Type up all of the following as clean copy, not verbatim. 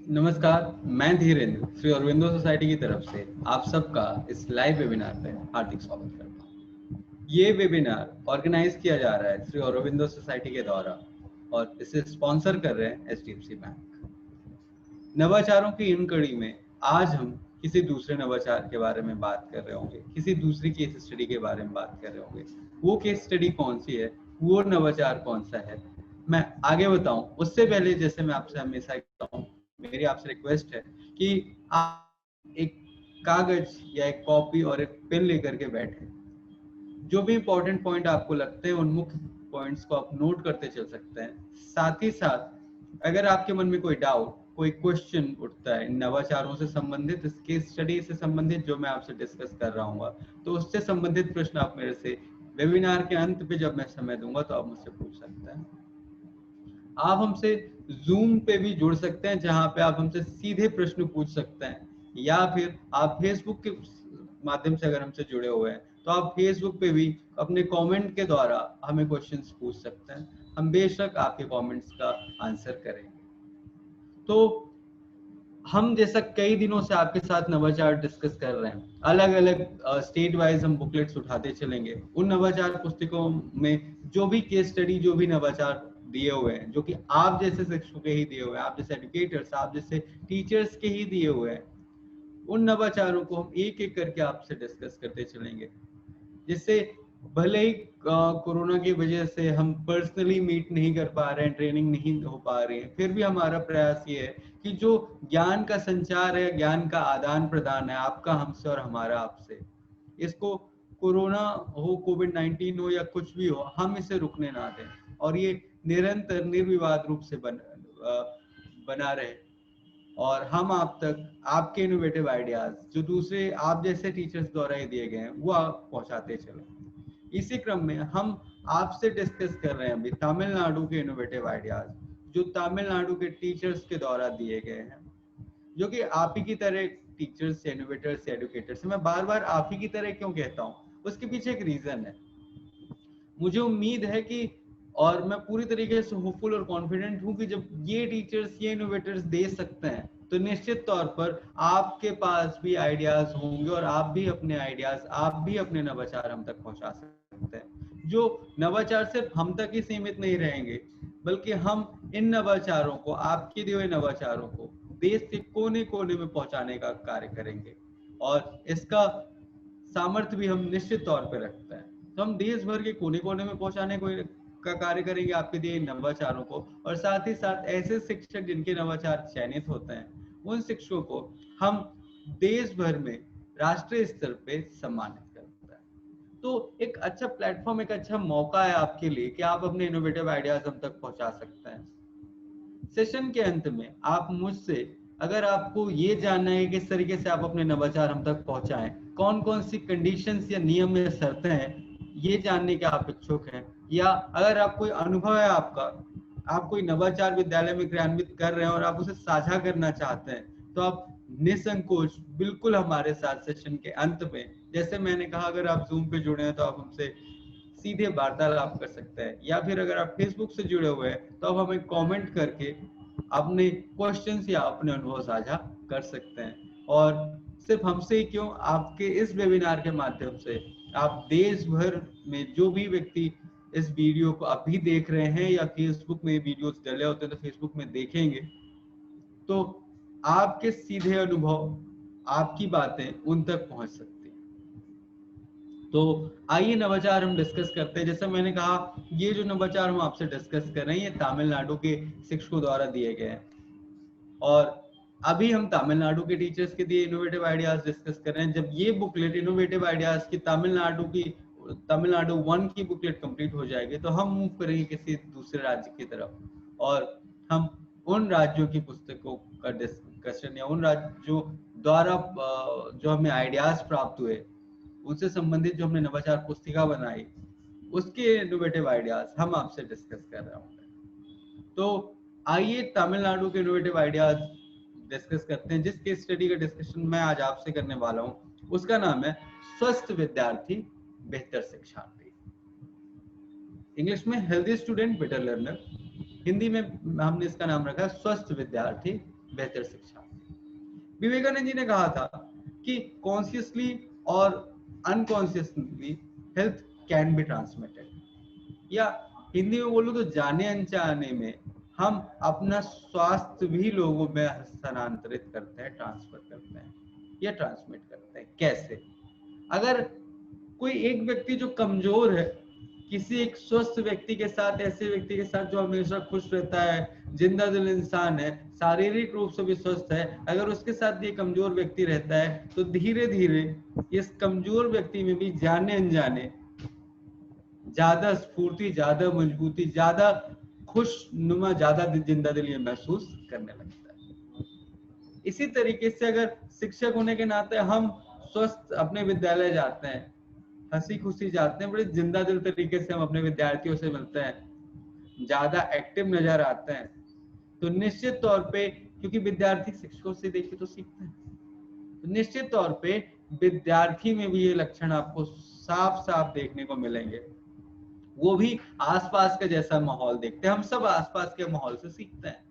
नमस्कार, मैं धीरेन्द्र श्री अरविंदो सोसाइटी की तरफ से आप सबका इस लाइव वेबिनार पे हार्दिक स्वागत करता हूँ। ये वेबिनार ऑर्गेनाइज किया जा रहा है श्री अरविंदो सोसाइटी के द्वारा और इसे स्पॉन्सर कर रहे हैं एचडीएफसी बैंक। नवाचारों की इन कड़ी में आज हम किसी दूसरे नवाचार के बारे में बात कर रहे होंगे, किसी दूसरी केस स्टडी के बारे में बात कर रहे होंगे। वो केस स्टडी कौन सी है, वो नवाचार कौन सा है, मैं आगे बताऊं उससे पहले जैसे मैं आपसे हमेशा कहता हूं, मेरी आपसे रिक्वेस्ट है कि आप एक कागज या एक कॉपी और एक पेन लेकर के बैठे। जो भी इंपॉर्टेंट पॉइंट आपको लगते हैं उन मुख्य पॉइंट्स को आप नोट करते चल सकते हैं। साथ ही साथ अगर आपके मन में कोई डाउट, कोई क्वेश्चन उठता है नवाचारों से संबंधित, इस केस स्टडी से संबंधित जो मैं आपसे डिस्कस कर रहा हूँ, तो उससे संबंधित प्रश्न आप मेरे से वेबिनार के अंत पे जब मैं समय दूंगा तो आप मुझसे पूछ सकते हैं। आप हमसे जूम पे भी जुड़ सकते हैं जहां पे आप हमसे सीधे प्रश्न पूछ सकते हैं, या फिर आप फेसबुक के माध्यम से अगर हमसे जुड़े हुए हैं तो आप फेसबुक पे भी अपने कमेंट के द्वारा हमें क्वेश्चंस पूछ सकते हैं। हम बेशक आपके कमेंट्स का आंसर करेंगे। तो हम जैसा कई दिनों से आपके साथ नवाचार डिस्कस कर रहे हैं, अलग अलग स्टेट वाइज हम बुकलेट्स उठाते चलेंगे। उन नवाचार पुस्तकों में जो भी केस स्टडी, जो भी नवाचार दिए हुए हैं, जो कि आप जैसे शिक्षकों के ही दिए हुए हैं, आप जैसे एजुकेटर्स, आप जैसे टीचर्स के ही दिए हुए हैं, उन नवाचारों को हम एक एक करके आपसे डिस्कस करते चलेंगे। जिससे भले ही कोरोना की वजह से हम पर्सनली मीट नहीं कर पा रहे हैं, ट्रेनिंग नहीं हो पा रही है, फिर भी हमारा प्रयास ये है कि जो ज्ञान का संचार है, ज्ञान का आदान प्रदान है आपका हमसे और हमारा आपसे, इसको कोरोना हो, कोविड-19 हो या कुछ भी हो, हम इसे रुकने ना दें और ये निरंतर निर्विवाद रूप से बना रहे और हम आप तक आपके इनोवेटिव आइडियाज जो दूसरे आप जैसे टीचर्स द्वारा ही दिए गए हैं वो आप पहुंचाते चले। इसी क्रम में हम आपसे डिस्कस कर रहे हैं अभी तमिलनाडु के इनोवेटिव आइडियाज जो तमिलनाडु के टीचर्स के द्वारा दिए गए हैं, जो कि आप ही की तरह टीचर्स, इनोवेटर्स, एडुकेटर्स। मैं बार बार आप ही की तरह क्यों कहता हूँ, उसके पीछे एक रीजन है। मुझे उम्मीद है कि, और मैं पूरी तरीके से होपफुल और कॉन्फिडेंट हूं कि जब ये टीचर्स, ये इनोवेटर्स दे सकते हैं तो निश्चित तौर पर आपके पास भी आइडियाज होंगे और आप भी अपने आइडियाज, आप भी अपने नवाचार हम तक पहुंचा सकते हैं। जो नवाचार सिर्फ हम तक ही सीमित नहीं रहेंगे, बल्कि हम इन नवाचारों को, आपके दिए हुए नवाचारों को देश के कोने कोने में पहुंचाने का कार्य करेंगे और इसका सामर्थ्य भी हम निश्चित तौर पर रखते हैं। तो हम देश भर के कोने कोने में पहुंचाने का कार्य करेंगे आपके दिए नवाचारों को, और साथ ही साथ ऐसे शिक्षक जिनके नवाचार चयनित होते हैं उन शिक्षकों को हम देश भर में राष्ट्रीय स्तर पे सम्मानित करते हैं। तो एक अच्छा प्लेटफॉर्म, एक अच्छा मौका है आपके लिए कि आप अपने इनोवेटिव आइडियाज हम तक पहुंचा सकते हैं। सेशन के अंत में आप मुझसे, अगर आपको ये जानना है कि किस तरीके से आप अपने नवाचार हम तक पहुंचाएं, कौन कौन सी कंडीशंस या नियम या शर्तें हैं, ये जानने के आप इच्छुक हैं, या अगर आप कोई अनुभव है आपका, आप कोई नवाचार विद्यालय में क्रियान्वित कर रहे हैं और आप उसे साझा करना चाहते हैं, तो आप निसंकोच बिल्कुल हमारे साथ सेशन के अंत में, जैसे मैंने कहा, अगर आप जूम पे जुड़े हैं तो आप हमसे सीधे वार्तालाप कर सकते हैं, या फिर अगर आप फेसबुक से जुड़े हुए हैं तो आप हमें कमेंट करके अपने क्वेश्चंस या अपने अनुभव साझा कर सकते हैं। और सिर्फ हमसे ही क्यों, आपके इस वेबिनार के माध्यम से आप देश भर में जो भी व्यक्ति इस वीडियो को अभी देख रहे हैं या फेसबुक में वीडियोस डले होते हैं तो फेसबुक में देखेंगे, तो आपके सीधे अनुभव, आपकी बातें उन तक पहुंच सकती हैं। तो आइए नवाचार हम डिस्कस करते हैं। जैसे मैंने कहा, ये जो नवाचार हम आपसे डिस्कस कर रहे हैं ये तमिलनाडु के शिक्षकों द्वारा दिए गए हैं और अभी हम तमिलनाडु के टीचर्स के दिए इनोवेटिव आइडियाज डिस्कस कर रहे हैं। जब ये बुकलेट इनोवेटिव आइडियाज की तमिलनाडु 1 की बुकलेट कंप्लीट हो जाएगी तो हम मूव करेंगे किसी दूसरे राज्य की तरफ और हम उन राज्यों की पुस्तकों का डिस्कशन या उन राज्यों द्वारा जो हमें आइडियाज प्राप्त हुए उनसे संबंधित जो हमने नवाचार पुस्तिका बनाई उसके इनोवेटिव आइडियाज हम आपसे डिस्कस कर रहे होंगे। तो आइए तमिलनाडु के इनोवेटिव आइडियाज डिस्कस करते हैं। जिस केस स्टडी का डिस्कशन मैं आज आपसे करने वाला हूं उसका नाम है स्वस्थ विद्यार्थी बेहतर शिक्षार्थी। इंग्लिश में healthy student better learner, Hindi में हमने इसका नाम रखा है स्वस्थ विद्यार्थी बेहतर शिक्षा। विवेकानंद जी ने कहा था कि कॉन्शियसली और unconsciously health can be transmitted, या हिंदी में बोलूं तो जाने अनजाने में हम अपना स्वास्थ्य भी लोगों में हस्तांतरित करते हैं, ट्रांसफर करते हैं या ट्रांसमिट करते हैं। कैसे? अगर कोई एक व्यक्ति जो कमजोर है, किसी एक स्वस्थ व्यक्ति के साथ, ऐसे व्यक्ति के साथ जो हमेशा खुश रहता है, जिंदा दिल इंसान है, शारीरिक रूप से भी स्वस्थ है, अगर उसके साथ ये कमजोर व्यक्ति रहता है तो धीरे धीरे इस कमजोर व्यक्ति में भी जाने अनजाने ज्यादा स्फूर्ति, ज्यादा मजबूती, ज्यादा खुशनुमा, ज्यादा जिंदा दिल ये महसूस करने लगता है। इसी तरीके से अगर शिक्षक होने के नाते हम स्वस्थ अपने विद्यालय जाते हैं, हंसी खुशी जाते हैं, बड़े जिंदा दिल तरीके से हम अपने विद्यार्थियों से मिलते हैं, ज्यादा एक्टिव नजर आते हैं, तो निश्चित तौर पे, क्योंकि विद्यार्थी शिक्षकों से देख के तो सीखते हैं, तो निश्चित तौर पे विद्यार्थी में भी ये लक्षण आपको साफ साफ देखने को मिलेंगे। वो भी आसपास का जैसा माहौल देखते हैं, हम सब आसपास के माहौल से सीखते हैं,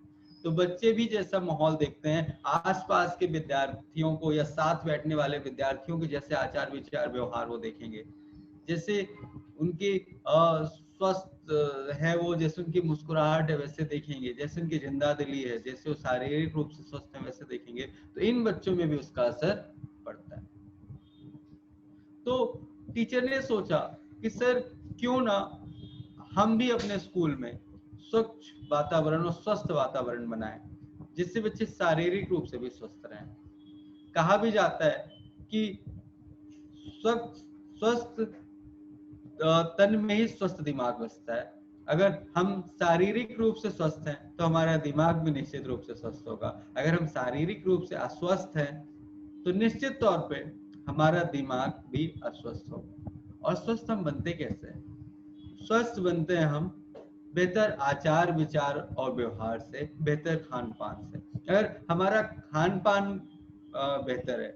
तो बच्चे भी जैसा माहौल देखते हैं, आसपास के विद्यार्थियों को या साथ बैठने वाले विद्यार्थियों के जैसे आचार विचार व्यवहार वो देखेंगे, जैसे उनकी स्वस्थ है वो, जैसे उनकी मुस्कुराहट है वैसे देखेंगे, जैसे उनकी जिंदा दिली है, जैसे वो शारीरिक रूप से स्वस्थ है वैसे देखेंगे, तो इन बच्चों में भी उसका असर पड़ता है। तो टीचर ने सोचा कि सर क्यों ना हम भी अपने स्कूल में स्वच्छ वातावरण और स्वस्थ वातावरण बनाएं, जिससे बच्चे शारीरिक रूप से भी स्वस्थ रहें। कहा भी जाता है कि स्वस्थ तन में ही स्वस्थ दिमाग बसता है। अगर हम शारीरिक रूप से स्वस्थ हैं तो हमारा दिमाग भी निश्चित रूप से स्वस्थ होगा। अगर हम शारीरिक रूप से अस्वस्थ हैं तो निश्चित तौर पे हमारा दिमाग भी अस्वस्थ होगा। और स्वस्थ हम बनते कैसे हैं? स्वस्थ बनते हैं हम बेहतर आचार विचार और व्यवहार से, बेहतर खान पान से। अगर हमारा खान पान बेहतर है,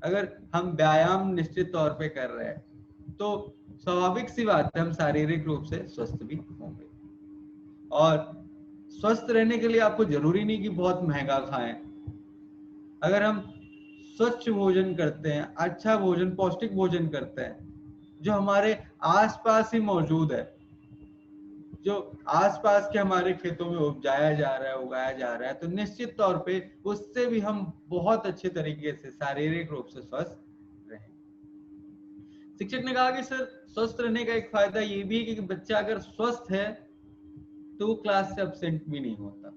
अगर हम व्यायाम निश्चित तौर पे कर रहे हैं, तो स्वाभाविक सी बात है हम शारीरिक रूप से स्वस्थ भी होंगे। और स्वस्थ रहने के लिए आपको जरूरी नहीं कि बहुत महंगा खाएं। अगर हम स्वच्छ भोजन करते हैं, अच्छा भोजन, पौष्टिक भोजन करते हैं, जो हमारे आसपास ही मौजूद है, जो आसपास के हमारे खेतों में उपजाया जा रहा है, उगाया जा रहा है, तो निश्चित तौर पे उससे भी हम बहुत अच्छे तरीके से शारीरिक रूप से स्वस्थ रहें। शिक्षक ने कहा कि सर स्वस्थ रहने का एक फायदा ये भी है कि बच्चा अगर स्वस्थ है तो वो क्लास से एब्सेंट भी नहीं होता,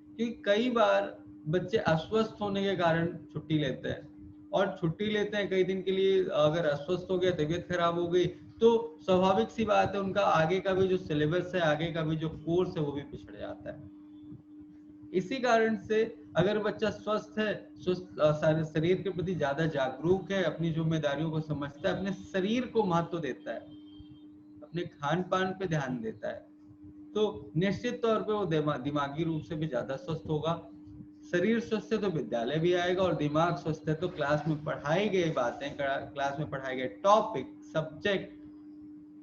क्योंकि कई बार बच्चे अस्वस्थ होने के कारण छुट्टी लेते हैं, और छुट्टी लेते हैं कई दिन के लिए, अगर अस्वस्थ हो गया, तबीयत खराब हो गई, तो स्वाभाविक सी बात है उनका आगे का भी जो सिलेबस है, आगे का भी जो कोर्स है वो भी पिछड़ जाता है। इसी कारण से अगर बच्चा स्वस्थ है, स्वस्थ शरीर के प्रति ज्यादा जागरूक है, अपनी जिम्मेदारियों को समझता है, अपने शरीर को महत्व देता है, अपने खान पान पे ध्यान देता है, तो निश्चित तौर पे वो दिमागी रूप से भी ज्यादा स्वस्थ होगा। शरीर स्वस्थ है तो विद्यालय भी आएगा, और दिमाग स्वस्थ है तो क्लास में पढ़ाई गई बातें, क्लास में पढ़ाए गए टॉपिक, सब्जेक्ट,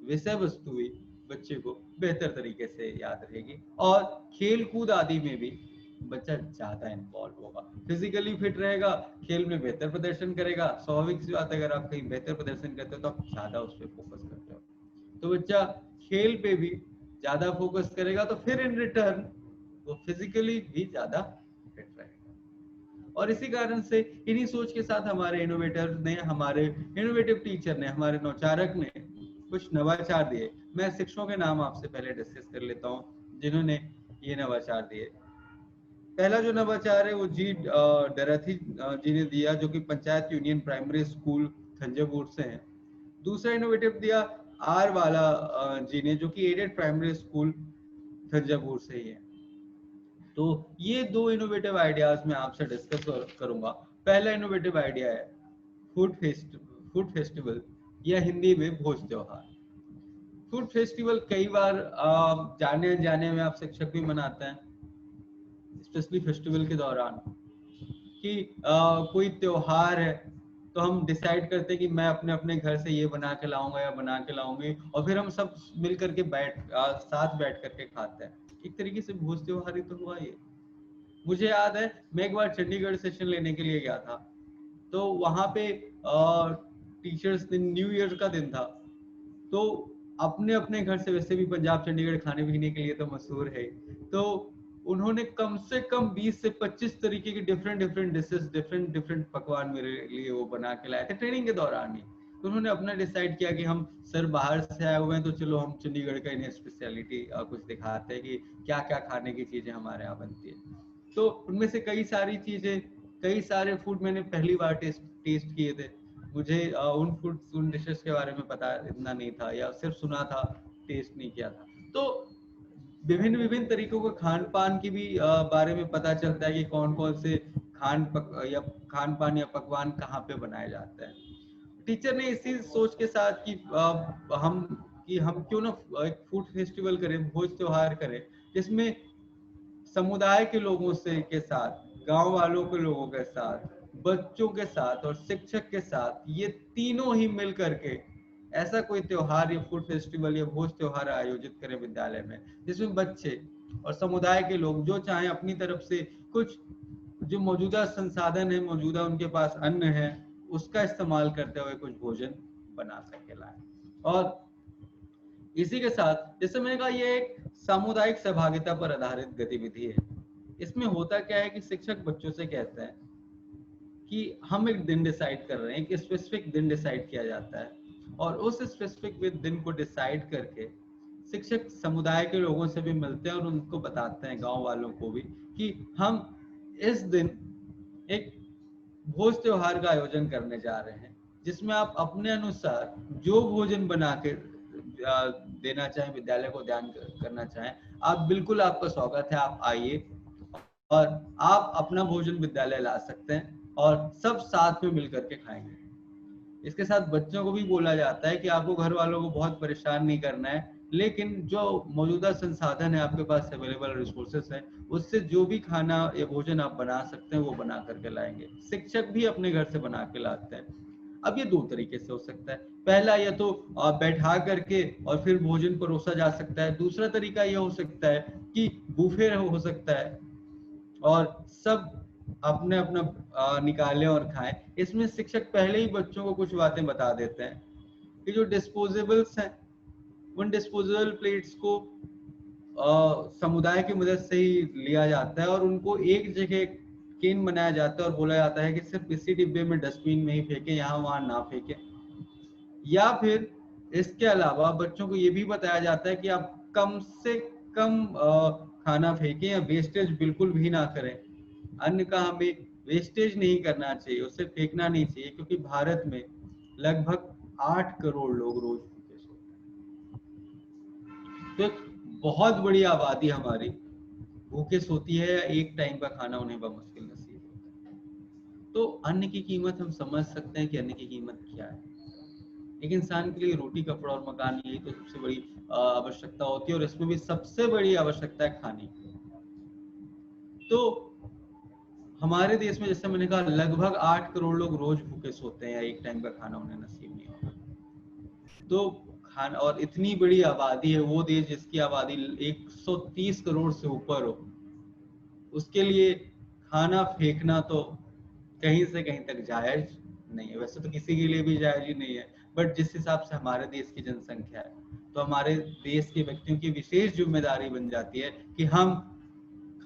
विषय वस्तु भी बच्चे को बेहतर तरीके से याद रहेगी। और खेल कूद आदि में भी बच्चा ज्यादा इन्वॉल्व होगा, फिजिकली फिट रहेगा, खेल में बेहतर प्रदर्शन करेगा। स्वाभाविक सी बात है, अगर आप कहीं बेहतर प्रदर्शन करते हो तो आप ज्यादा उस पर फोकस करते हो, तो बच्चा खेल पे भी ज्यादा फोकस करेगा, तो फिर इन रिटर्न वो फिजिकली भी ज्यादा फिट रहेगा। और इसी कारण से इन्हीं सोच के साथ हमारे इनोवेटर ने, हमारे इनोवेटिव टीचर ने, हमारे नौचारक ने कुछ नवाचार दिए। मैं शिक्षकों के नाम आपसे पहले डिस्कस कर लेता हूँ जिन्होंने ये नवाचार दिए। पहला जो नवाचार है वो जी डरथी जी ने दिया, जो कि panchayat union primary school Thanjavur से हैं। दूसरा इनोवेटिव दिया आर वाला जी ने, जो कि एडेड प्राइमरी स्कूल थंजावुर से ही है। तो ये दो इनोवेटिव आइडियाज मैं आपसे डिस्कस करूंगा। पहला इनोवेटिव आइडिया है फूड फेस्टिवल, या हिंदी में भोज त्योहार। फूड फेस्टिवल कई बार जाने अनजाने में आप शिक्षक भी मनाते हैं, स्पेशली फेस्टिवल के दौरान, कि कोई त्योहार है तो हम डिसाइड करते हैं कि मैं अपने अपने घर से ये बना के लाऊंगा या बना के लाऊंगी, और फिर हम सब मिल करके साथ बैठ करके खाते हैं। एक तरीके से भोज त्योहार ही तो हुआ ये। मुझे याद है मैं एक बार चंडीगढ़ सेशन लेने के लिए गया था, तो वहां पे टीचर्स दिन, न्यू ईयर का दिन था, तो अपने अपने घर से, वैसे भी पंजाब चंडीगढ़ खाने पीने के लिए तो मशहूर है, तो उन्होंने कम से कम 20 से 25 तरीके की different different dishes, different different पकवान मेरे लिए वो बना के लाए थे ट्रेनिंग के दौरान ही। तो उन्होंने अपना डिसाइड किया कि हम सर बाहर से आए हुए हैं, तो चलो हम चंडीगढ़ का इन्हें स्पेशलिटी कुछ दिखाते हैं कि क्या क्या खाने की चीजें हमारे यहाँ बनती है। तो उनमें से कई सारी चीजें, कई सारे फूड मैंने पहली बार टेस्ट किए थे। मुझे उन फूड, उन डिशेस के बारे में पता इतना नहीं था, या सिर्फ सुना था, टेस्ट नहीं किया था। तो विभिन्न विभिन्न तरीकों के खान पान की भी बारे में पता चलता है कि कौन कौन से खान पान या पकवान कहाँ पे बनाए जाते हैं। टीचर ने इसी सोच के साथ हम हम क्यों ना एक फूड फेस्टिवल करें, भोज त्योहार करें, जिसमें समुदाय के लोगों से के साथ, गांव वालों के लोगों के साथ, बच्चों के साथ और शिक्षक के साथ, ये तीनों ही मिल करके ऐसा कोई त्योहार या फूड फेस्टिवल या भोज त्योहार आयोजित करें विद्यालय में, जिसमें बच्चे और समुदाय के लोग जो चाहें अपनी तरफ से कुछ, जो मौजूदा संसाधन है, मौजूदा उनके पास अन्न है, उसका इस्तेमाल करते हुए कुछ भोजन बना करके लाए। और इसी के साथ, जैसे मैंने कहा, ये एक सामुदायिक सहभागिता पर आधारित गतिविधि है। इसमें होता क्या है कि शिक्षक बच्चों से कहते हैं कि हम एक दिन डिसाइड कर रहे हैं, एक स्पेसिफिक दिन डिसाइड किया जाता है, और उस स्पेसिफिक दिन को डिसाइड करके शिक्षक समुदाय के लोगों से भी मिलते हैं और उनको बताते हैं, गांव वालों को भी, कि हम इस दिन एक भोज त्योहार का आयोजन करने जा रहे हैं, जिसमें आप अपने अनुसार जो भोजन बना के देना चाहें, विद्यालय को दान करना चाहें, आप बिल्कुल, आपका स्वागत है, आप आइए और आप अपना भोजन विद्यालय ला सकते हैं और सब साथ में मिलकर के खाएंगे। इसके साथ बच्चों को भी बोला जाता है कि आपको घर वालों को बहुत परेशान नहीं करना है, लेकिन जो मौजूदा संसाधन है आपके पास, अवेलेबल रिसोर्सेस है, उससे जो भी खाना या भोजन आप बना सकते हैं वो बना करके लाएंगे। शिक्षक भी अपने घर से बना के लाते हैं। अब ये दो तरीके से हो सकता है। पहला, या तो बैठा करके और फिर भोजन परोसा जा सकता है। दूसरा तरीका यह हो सकता है कि बूफे हो सकता है और सब अपने अपना निकालें और खाएं। इसमें शिक्षक पहले ही बच्चों को कुछ बातें बता देते हैं कि जो डिस्पोजेबल्स हैं, उन डिस्पोजेबल प्लेट्स को समुदाय की मदद से ही लिया जाता है और उनको एक जगह केन बनाया जाता है और बोला जाता है कि सिर्फ इसी डिब्बे में, डस्टबिन में ही फेंकें, यहाँ वहां ना फेंकें। या फिर इसके अलावा बच्चों को ये भी बताया जाता है कि आप कम से कम खाना फेंकें या वेस्टेज बिल्कुल भी ना करें। अन्न का हमें वेस्टेज नहीं करना चाहिए, उसे फेंकना नहीं चाहिए, क्योंकि भारत में लगभग 8 करोड़ लोग रोज भूखे सोते हैं। तो एक बहुत बड़ी आबादी हमारी भूखे सोती है या एक टाइम का खाना उन्हें बमुश्किल नसीब होता है। तो अन्न की कीमत हम समझ सकते हैं कि अन्न की कीमत क्या है। एक इंसान के लिए रोटी, कपड़ा और मकान, यही तो सबसे बड़ी आवश्यकता होती है, और इसमें भी सबसे बड़ी आवश्यकता है खाने की। तो हमारे देश में, जैसे मैंने कहा, लगभग 8 करोड़ लोग रोज भूखे सोते हैं या एक टाइम का खाना उन्हें नसीब नहीं होता। तो खाना, और इतनी बड़ी आबादी है, वो देश जिसकी आबादी 130 करोड़ से ऊपर हो, उसके लिए खाना फेंकना तो कहीं से कहीं तक जायज नहीं है। वैसे तो किसी के लिए भी जायज ही नहीं है, बट जिस हिसाब से हमारे देश की जनसंख्या है, तो हमारे देश के व्यक्तियों की विशेष जिम्मेदारी बन जाती है कि हम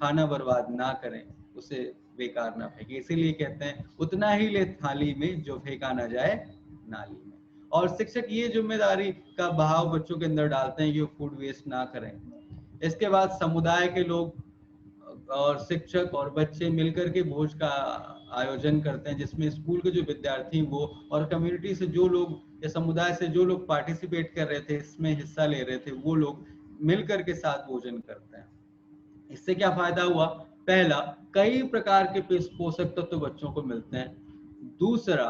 खाना बर्बाद ना करें, उसे बेकार ना फेंके। इसीलिए कहते हैं, उतना ही ले थाली में जो फेंका ना जाए नाली में। और शिक्षक ये जिम्मेदारी का भाव बच्चों के अंदर डालते हैं कि वो फूड वेस्ट ना करें। इसके बाद समुदाय के लोग और शिक्षक और बच्चे मिलकर के भोज का आयोजन करते हैं, जिसमें स्कूल के जो विद्यार्थी वो और कम्युनिटी से जो लोग या समुदाय से जो लोग पार्टिसिपेट कर रहे थे, इसमें हिस्सा ले रहे थे, वो लोग मिलकर के साथ भोजन करते हैं। इससे क्या फायदा हुआ? पहला, कई प्रकार के पोषक तत्व बच्चों को मिलते हैं। दूसरा,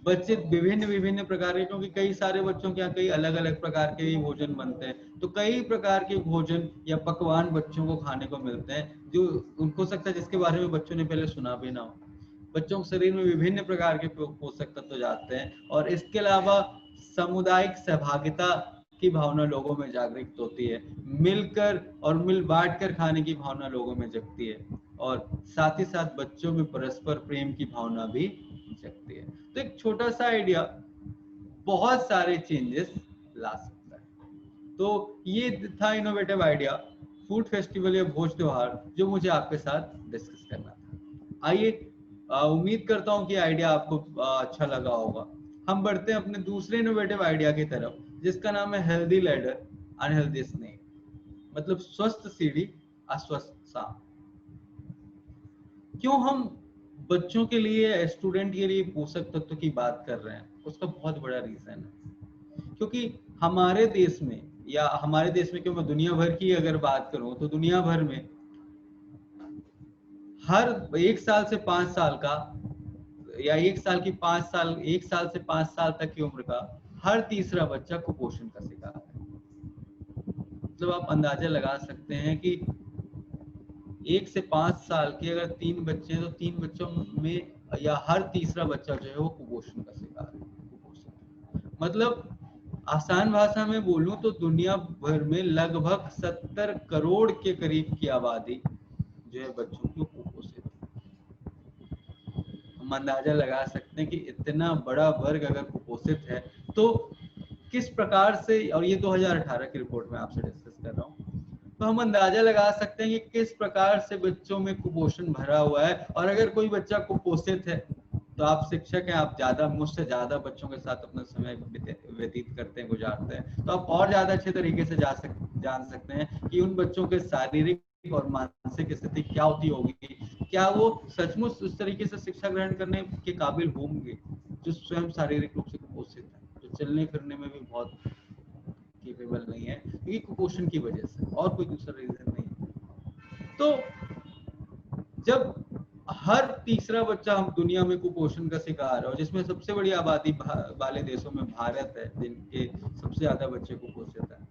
बच्चे विभिन्न विभिन्न प्रकार के, क्योंकि कई सारे बच्चों के यहाँ कई अलग अलग प्रकार के भी भोजन बनते हैं, तो कई प्रकार के भोजन या पकवान बच्चों को खाने को मिलते हैं, जो उनको हो सकता है जिसके बारे में बच्चों ने पहले सुना भी ना हो। बच्चों के शरीर में विभिन्न प्रकार के पोषक तत्व जाते हैं, और इसके अलावा सामुदायिक सहभागिता की भावना लोगों में जागृत होती है। मिलकर और मिल बांट कर खाने की भावना लोगों में जगती है। और साथ ही साथ बच्चों में परस्पर प्रेम की भावना भी जगती है। तो एक छोटा सा आइडिया बहुत सारे चेंजेस ला सकता है। तो ये था इनोवेटिव आइडिया, फूड फेस्टिवल या भोज त्योहार, जो मुझे आपके साथ डिस्कस करना था। आइए, उम्मीद करता हूँ कि आइडिया आपको अच्छा लगा होगा। हम बढ़ते हैं अपने दूसरे इनोवेटिव आइडिया की तरफ, जिसका नाम है हेल्दी लैडर अनहेल्दी स्नेक, मतलब स्वस्थ सीढ़ी अस्वस्थ सांप। क्यों हम बच्चों के लिए, स्टूडेंट के लिए पोषक तत्व की बात कर रहे हैं, उसका बहुत बड़ा रीजन है। क्योंकि हमारे देश में, या हमारे देश में क्यों, मैं दुनिया भर की अगर बात करूं तो दुनिया भर में हर 1 साल से 5 साल का, या 1 साल से 5 साल तक की उम्र का हर तीसरा बच्चा कुपोषण का शिकार है। मतलब आप अंदाजा लगा सकते हैं कि 1 से 5 साल के अगर 3 बच्चे हैं तो 3 बच्चों में या हर तीसरा बच्चा जो है वो कुपोषण का शिकार है। कुपोषण मतलब आसान भाषा में बोलूं तो दुनिया भर में लगभग 70 करोड़ के करीब की आबादी जो है बच्चों की कुपोषित है। हम अंदाजा लगा सकते हैं कि इतना बड़ा वर्ग अगर कुपोषित है तो किस प्रकार से, और ये 2018 की रिपोर्ट में आपसे डिस्कस कर रहा हूँ, तो हम अंदाजा लगा सकते हैं कि किस प्रकार से बच्चों में कुपोषण भरा हुआ है। और अगर कोई बच्चा कुपोषित है तो आप शिक्षक हैं, आप ज्यादा, मुझसे ज्यादा बच्चों के साथ अपना समय व्यतीत करते हैं, गुजारते हैं, तो आप और ज्यादा अच्छे तरीके से जान सकते हैं कि उन बच्चों के शारीरिक और मानसिक स्थिति क्या होती होगी, क्या वो सचमुच उस तरीके से शिक्षा ग्रहण करने के काबिल होंगे जो स्वयं शारीरिक रूप से कुपोषित है, जो चलने फिरने में भी बहुत केपेबल नहीं है, क्योंकि कुपोषण की वजह से, और कोई दूसरा रीजन नहीं है। तो जब हर तीसरा बच्चा हम दुनिया में कुपोषण का शिकार है, और जिसमें सबसे बड़ी आबादी वाले देशों में भारत है, जिनके सबसे ज्यादा बच्चे कुपोषित हैं,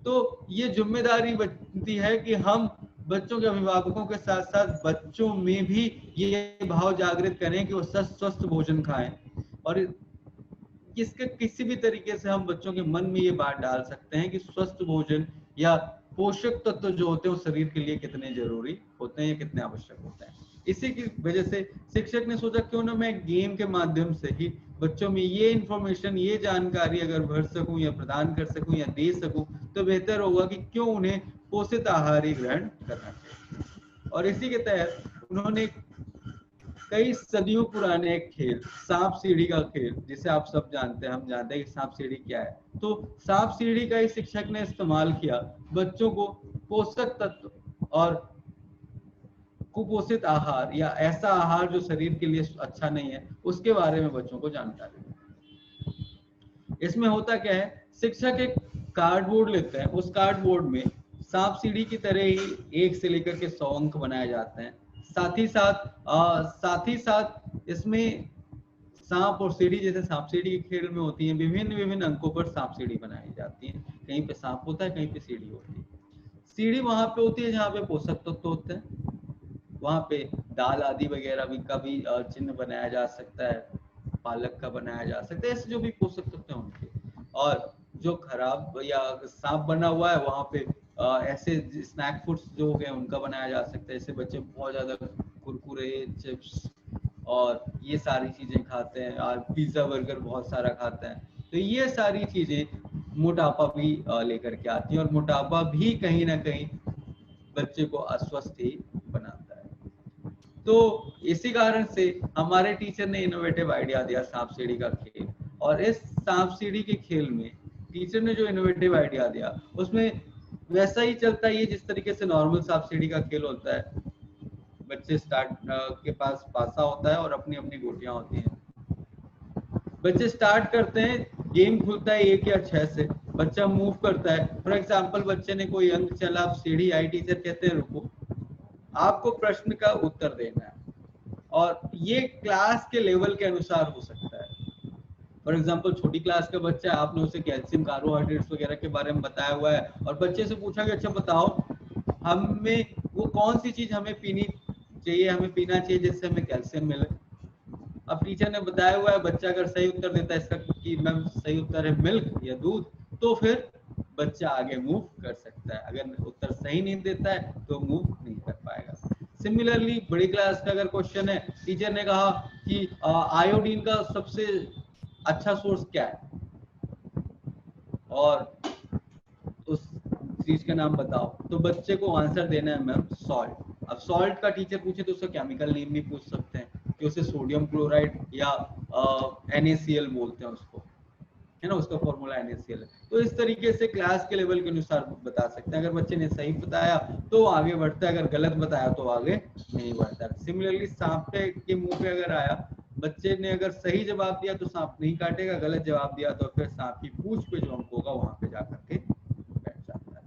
तो ये जिम्मेदारी बनती है कि हम बच्चों के अभिभावकों के साथ साथ बच्चों में भी ये भाव जागृत करें कि वो स्वस्थ भोजन खाएं। और किसके किसी भी तरीके से हम बच्चों के मन में ये बात डाल सकते हैं कि स्वस्थ भोजन या पोषक तत्व जो होते हैं वो शरीर के लिए कितने जरूरी होते हैं या कितने आवश्यक होते हैं। इसी की वजह से शिक्षक ने सोचा क्यों ना मैं गेम के माध्यम से ही बच्चों में ये इंफॉर्मेशन, ये जानकारी अगर भर सकूं या प्रदान कर सकूं या दे सकूं तो बेहतर होगा कि क्यों उन्हें पोषित आहार ही ग्रहण करना चाहिए। और इसी के तहत उन्होंने कई सदियों पुराने एक खेल, सांप सीढ़ी का खेल, जिसे आप सब जानते हैं, हम जानते हैं कि सांप सीढ़ी क्या है, तो सांप सीढ़ी का ही शिक्षक ने इस्तेमाल किया बच्चों को पोषक तत्व और कुपोषित आहार या ऐसा आहार जो शरीर के लिए अच्छा नहीं है उसके बारे में बच्चों को जानकारी दी। इसमें होता क्या है, शिक्षक एक कार्डबोर्ड लेते हैं, उस कार्डबोर्ड में सांप सीढ़ी की तरह ही 1 से लेकर के 100 अंक बनाए जाते हैं। साथ ही साथ इसमें सांप और सीढ़ी, जैसे सांप सीढ़ी के खेल में होती है, विभिन्न विभिन्न अंकों पर सांप सीढ़ी बनाई जाती है। कहीं पे सांप होता है, कहीं पे सीढ़ी होती है। सीढ़ी वहां पे होती है जहाँ पे पोषक तत्व होते हैं, वहां पे दाल आदि वगैरह भी का भी चिन्ह बनाया जा सकता है, पालक का बनाया जा सकता है, ऐसे जो भी पोषक तत्व हैं उनके। और जो खराब या सांप बना हुआ है वहां पे ऐसे स्नैक फूड्स जो हो गए उनका बनाया जा सकता है। जैसे बच्चे बहुत ज्यादा कुरकुरे, चिप्स और ये सारी चीजें खाते हैं, और पिज्जा बर्गर बहुत सारा खाते हैं, तो ये सारी चीजें मोटापा भी लेकर के आती है, और मोटापा भी कहीं ना कहीं बच्चे को अस्वस्थ ही बनाता है। तो इसी कारण से हमारे टीचर ने इनोवेटिव आइडिया दिया सांप सीढ़ी का खेल। और इस सांप सीढ़ी के खेल में टीचर ने जो इनोवेटिव आइडिया दिया उसमें वैसा ही चलता है जिस तरीके से नॉर्मल सांप सीढ़ी का खेल होता है। बच्चे स्टार्ट के पास पासा होता है और अपनी अपनी गोटियां होती हैं। बच्चे स्टार्ट करते हैं, गेम खुलता है 1 या 6 से, बच्चा मूव करता है। फॉर एग्जाम्पल बच्चे ने कोई अंक चला, सीढ़ी आई, टीचर कहते हैं रुको, आपको प्रश्न का उत्तर देना है। और ये क्लास के लेवल के अनुसार हो सकता है। फॉर एग्जाम्पल छोटी क्लास का बच्चा है, आपने उसे कैल्शियम, कार्बोहाइड्रेट्स वगैरह के बारे में बताया हुआ है, और बच्चे से पूछा कि अच्छा बताओ हमें वो कौन सी चीज हमें पीनी चाहिए, हमें पीना चाहिए जिससे हमें कैल्शियम मिले। अब टीचर ने बताया हुआ है, बच्चा अगर सही उत्तर देता है इसका कि मैम सही उत्तर है मिल्क या दूध, तो फिर बच्चा आगे मूव कर सकता है। अगर उत्तर सही नहीं देता है तो मूव नहीं कर पाएगा। सिमिलरली बड़ी क्लास का अगर क्वेश्चन है, टीचर ने कहा कि आयोडीन का सबसे अच्छा सोर्स क्या है और उस चीज का नाम बताओ, तो बच्चे को आंसर देना है मैम सॉल्ट। अब सॉल्ट का टीचर पूछे तो उसका केमिकल नेम भी पूछ सकते हैं कि उसे सोडियम क्लोराइड या NaCl बोलते हैं उसको, है ना, उसका फॉर्मूला NaCl है। तो इस तरीके से क्लास के लेवल के अनुसार बता सकते हैं। अगर बच्चे ने सही बताया तो आगे बढ़ता है, अगर गलत बताया तो आगे नहीं बढ़ता। सिमिलरली सांप के मुंह पे अगर आया, बच्चे ने अगर सही जवाब दिया तो सांप नहीं काटेगा, गलत जवाब दिया तो फिर सांप की पूंछ पे जो अंक होगा वहां पे जाकर के बैठ जाता है।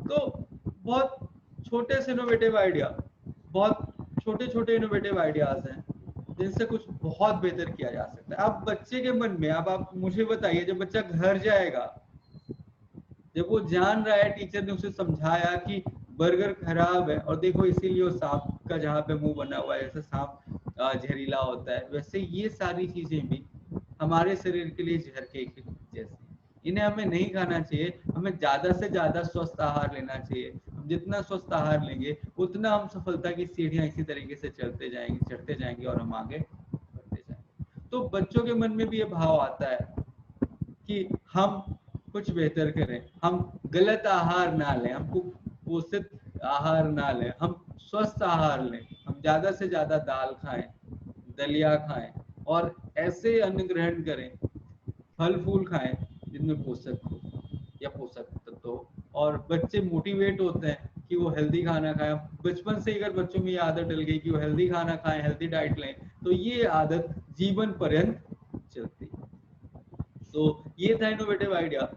तो बहुत छोटे से इनोवेटिव आइडिया, बहुत छोटे छोटे इनोवेटिव आइडियाज हैं जिनसे कुछ बहुत बेहतर किया जा सकता है। अब बच्चे के मन में, अब आप मुझे बताइए, जब बच्चा घर जाएगा, जब वो जान रहा है टीचर ने उसे समझाया कि बर्गर खराब है और देखो इसीलिए वो सांप का जहाँ पे मुंह बना हुआ है, जैसे सांप जहरीला होता है, वैसे ये सारी चीजें भी हमारे शरीर के लिए जहर के जैसे, इन्हें हमें नहीं खाना चाहिए। हमें ज्यादा से ज्यादा स्वस्थ आहार लेना चाहिए। हम जितना स्वस्थ आहार लेंगे उतना हम सफलता की सीढ़ियां इसी तरीके से चढ़ते जाएंगे और हम आगे बढ़ते जाएंगे। तो बच्चों के मन में भी ये भाव आता है कि हम कुछ बेहतर करें, हम गलत आहार ना लें, हम कुपोषित आहार ना लें, हम स्वस्थ आहार लें, हम ज्यादा से ज्यादा दाल खाएं, दलिया खाएं और ऐसे अन्न ग्रहण करें, फल फूल खाएं जिनमें पोषक हो या पोषक तत्व हो। और बच्चे मोटिवेट होते हैं कि वो हेल्दी खाना खाएं। बचपन से ही अगर बच्चों में ये आदत डल गई कि वो हेल्दी खाना खाएं, हेल्दी डाइट लें, तो ये आदत जीवन पर्यंत चलती है। तो ये था इनोवेटिव आइडिया,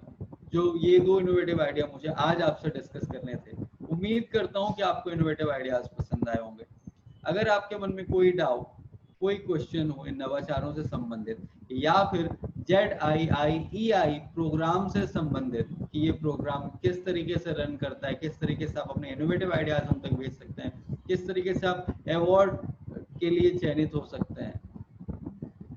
जो ये दो इनोवेटिव आइडिया मुझे आज आपसे डिस्कस करने थे। उम्मीद करता हूँ कि आपको इनोवेटिव आइडियाज पसंद आए होंगे। अगर आपके मन में कोई डाउट, कोई क्वेश्चन हो इन नवाचारों से संबंधित या फिर ZIIEI प्रोग्राम से संबंधित कि ये प्रोग्राम किस तरीके से रन करता है, किस तरीके से आप अपने इनोवेटिव आइडियाज हम तक भेज सकते हैं, किस तरीके से आप अवार्ड के लिए चयनित हो सकते हैं,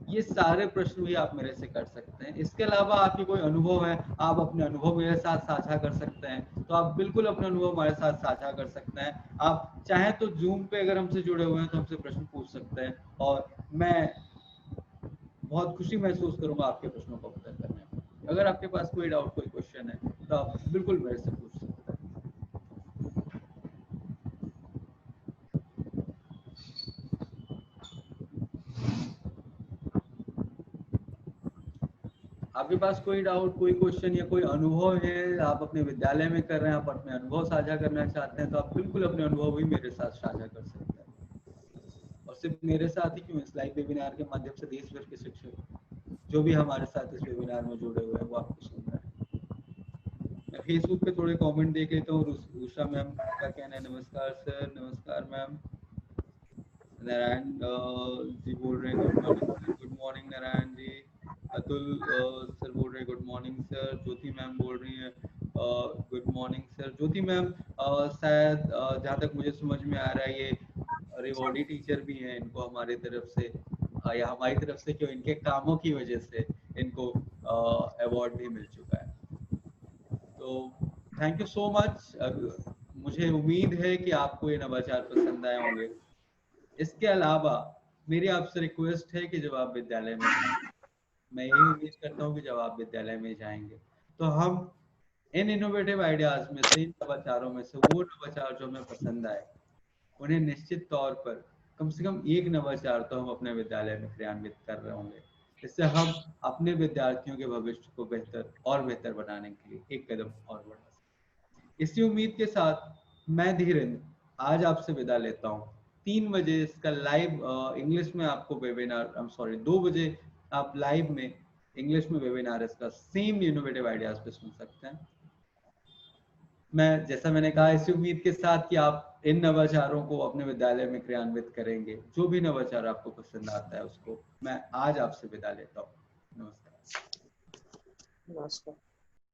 ये सारे प्रश्न भी आप मेरे से कर सकते हैं। इसके अलावा आपके कोई अनुभव है, आप अपने अनुभव मेरे साथ साझा कर सकते हैं, तो आप बिल्कुल अपने अनुभव हमारे साथ साझा कर सकते हैं। आप चाहें तो जूम पे अगर हमसे जुड़े हुए हैं तो हमसे प्रश्न पूछ सकते हैं और मैं बहुत खुशी महसूस करूंगा आपके प्रश्नों का उत्तर करने में। अगर आपके पास कोई डाउट, कोई क्वेश्चन है तो आप बिल्कुल मेरे से पूछ सकते हैं। आपके पास कोई डाउट, कोई क्वेश्चन या कोई अनुभव है, आप अपने विद्यालय में कर रहे हैं, आप अपने अनुभव साझा करना चाहते हैं, तो आप बिल्कुल अपने अनुभव भी मेरे साथ साझा कर सकते हैं। और सिर्फ मेरे साथ ही क्यों, इस लाइव वेबिनार के माध्यम से देश भर के शिक्षक जो भी हमारे साथ इस वेबिनार में जुड़े हुए हैं वो आपको सुन रहे हैं। मैं फेसबुक पे थोड़े कमेंट देख लेता हूँ। उषा मैम का कहना है, नमस्कार सर। नमस्कार मैम। नारायण जी बोल रहे हैं good morning Narayan ji. Atul sir बोल रहे हैं गुड मॉर्निंग सर। ज्योति मैम बोल रही हैं गुड मॉर्निंग सर। ज्योति मैम शायद जहाँ तक मुझे समझ में आ रहा है ये रिवॉर्डी टीचर भी हैं, इनको हमारी तरफ से या हमारी तरफ से क्यों, इनके कामों की वजह से इनको अवार्ड भी मिल चुका है। तो थैंक यू सो मच। मुझे उम्मीद है कि आपको ये नवाचार पसंद आए होंगे। इसके अलावा मेरी आपसे रिक्वेस्ट है कि जब आप विद्यालय में जाएं, मैं यही उम्मीद करता हूँ कि जब आप विद्यालय में जाएंगे तो हम इन इनोवेटिव आइडियाज में से, इन नवाचारों में से वो नवाचार जो हमें पसंद आए उन्हें निश्चित तौर पर कम से कम एक नवाचार तो हम अपने विद्यालय में क्रियान्वित कर रहे होंगे। इससे हम अपने विद्यार्थियों के भविष्य को बेहतर और बेहतर बनाने के लिए एक कदम और बढ़ा सकते। इसी उम्मीद के साथ मैं धीरेन्द्र आज आपसे विदा लेता हूँ। 3 बजे इसका लाइव इंग्लिश में आपको वेबिनार, 2 बजे आप लाइव में इंग्लिश में वेबिनार इसका सेम इनोवेटिव आइडियाज पे सुन सकते हैं। मैं जैसा मैंने कहा इसी उम्मीद के साथ कि आप इन नवाचारों को अपने विद्यालय में क्रियान्वित करेंगे। जो भी नवाचार आपको पसंद आता है उसको मैं आज आपसे विदा लेता हूँ। नमस्कार। नमस्कार।